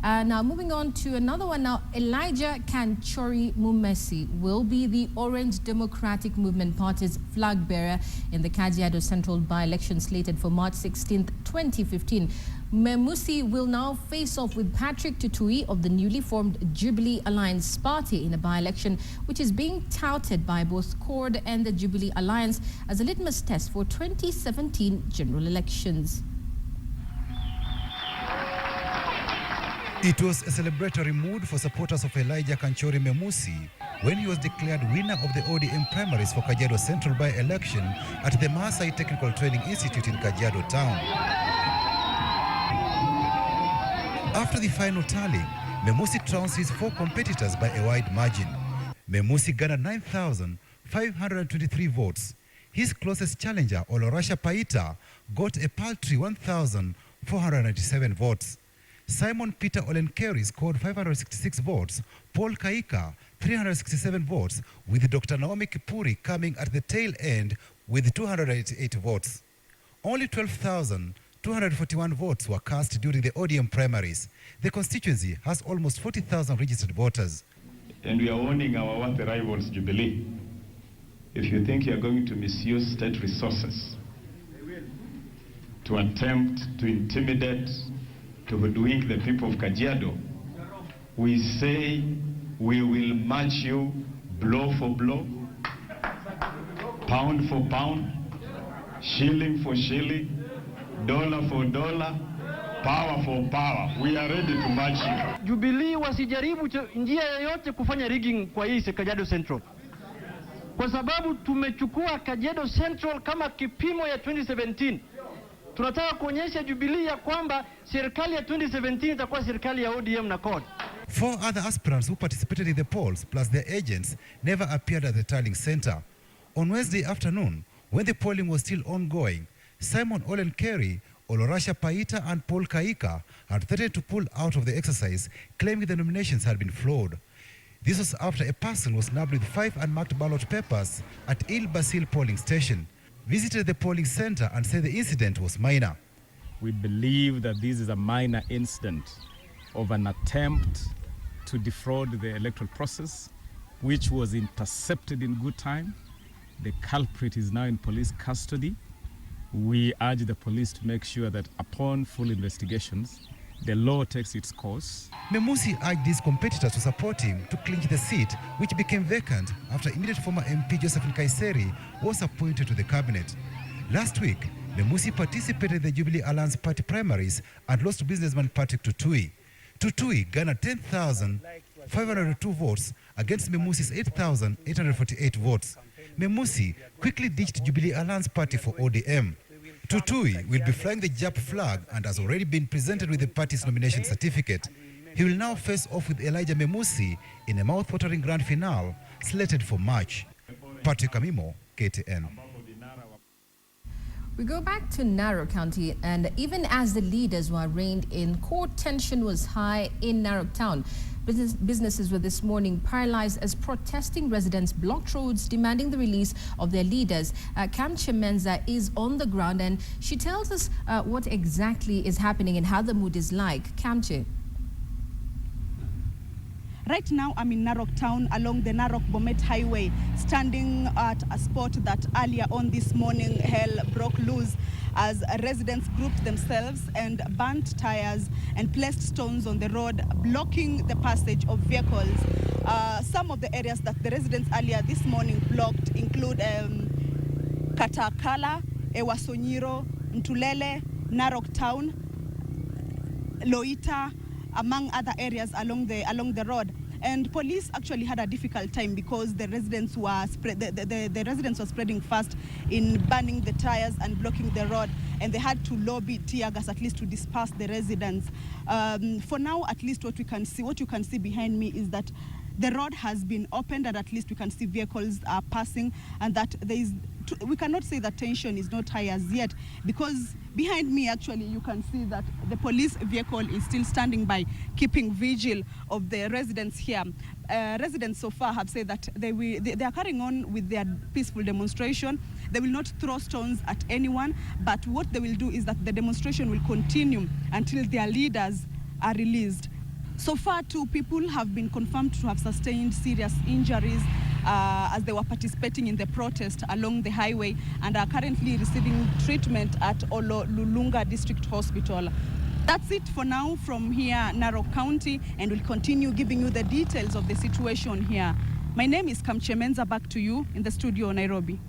Now moving on to another one now, Elijah Kanchori Memusi will be the Orange Democratic Movement Party's flag bearer in the Kajiado Central by-election slated for March 16th, 2015. Memusi will now face off with Patrick Tutui of the newly formed Jubilee Alliance party in a by-election which is being touted by both CORD and the Jubilee Alliance as a litmus test for 2017 general elections. It was a celebratory mood for supporters of Elijah Kanchori Memusi when he was declared winner of the ODM primaries for Kajiado Central by-election at the Maasai Technical Training Institute in Kajiado Town. After the final tally, Memusi trounced his 4 competitors by a wide margin. Memusi garnered 9,523 votes. His closest challenger, Olorasha Paita, got a paltry 1,497 votes. Simon Peter Olenkeri scored 566 votes, Paul Kaika 367 votes, with Dr. Naomi Kipuri coming at the tail end with 288 votes. Only 12,241 votes were cast during the ODM primaries. The constituency has almost 40,000 registered voters. And we are warning our worthy rivals, Jubilee, if you think you are going to misuse state resources to attempt to intimidate, to hoodwink the people of Kajiado, we say we will match you blow for blow, pound for pound, shilling for shilling, dollar for dollar, power for power. We are ready to match you. Jubilee wasijaribu njia yoyote kufanya rigging kwa hii Kajiado Central, kwa sababu tumechukua Kajiado Central kama kipimo ya 2017. Tunataka kuonyesha Jubilee ya kwamba serikali ya 2017 itakuwa serikali ya ODM na CORD. 4 other aspirants who participated in the polls, plus their agents, never appeared at the tallying center. On Wednesday afternoon, when the polling was still ongoing, Simon Olenkeri, Olorasha Paita and Paul Kaika had threatened to pull out of the exercise, claiming the nominations had been flawed. This was after a person was nabbed with 5 unmarked ballot papers at Il Basil polling station, visited the polling center and said the incident was minor. We believe that this is a minor incident of an attempt to defraud the electoral process, which was intercepted in good time. The culprit is now in police custody. We urge the police to make sure that upon full investigations, the law takes its course. Memusi urged his competitors to support him to clinch the seat, which became vacant after immediate former MP Josephine Kaiseri was appointed to the cabinet. Last week, Memusi participated in the Jubilee Alliance party primaries and lost to businessman Patrick Tutui. Tutui garnered 10,502 votes against Memusi's 8,848 votes. Memusi quickly ditched Jubilee Alliance party for ODM. Tutui will be flying the JAP flag and has already been presented with the party's nomination certificate. He will now face off with Elijah Memusi in a mouth-watering grand finale slated for March. Patrick Tutui, KTN. We go back to Narok County, and even as the leaders were reined in, court tension was high in Narok Town. Businesses were this morning paralyzed as protesting residents blocked roads demanding the release of their leaders. Kamche Menza is on the ground and she tells us what exactly is happening and how the mood is like. Kamche. Right now, I'm in Narok Town along the Narok-Bomet Highway, standing at a spot that earlier on this morning hell broke loose as residents grouped themselves and burnt tires and placed stones on the road, blocking the passage of vehicles. Some of the areas that the residents earlier this morning blocked include Katakala, Ewasonyiro, Ntulele, Narok Town, Loita, among other areas along the road. And police actually had a difficult time because the residents were the residents were spreading fast in burning the tires and blocking the road, and they had to lobby tear gas at least to disperse the residents. For now, at least what you can see behind me is that the road has been opened and at least we can see vehicles are passing, and that we cannot say that tension is not high as yet, because behind me actually you can see that the police vehicle is still standing by, keeping vigil of the residents here. Residents so far have said that they are carrying on with their peaceful demonstration. They will not throw stones at anyone, but what they will do is that the demonstration will continue until their leaders are released. So far, 2 people have been confirmed to have sustained serious injuries as they were participating in the protest along the highway and are currently receiving treatment at Ololulunga District Hospital. That's it for now from here, Narok County, and we'll continue giving you the details of the situation here. My name is Kamchemenza, back to you in the studio, Nairobi.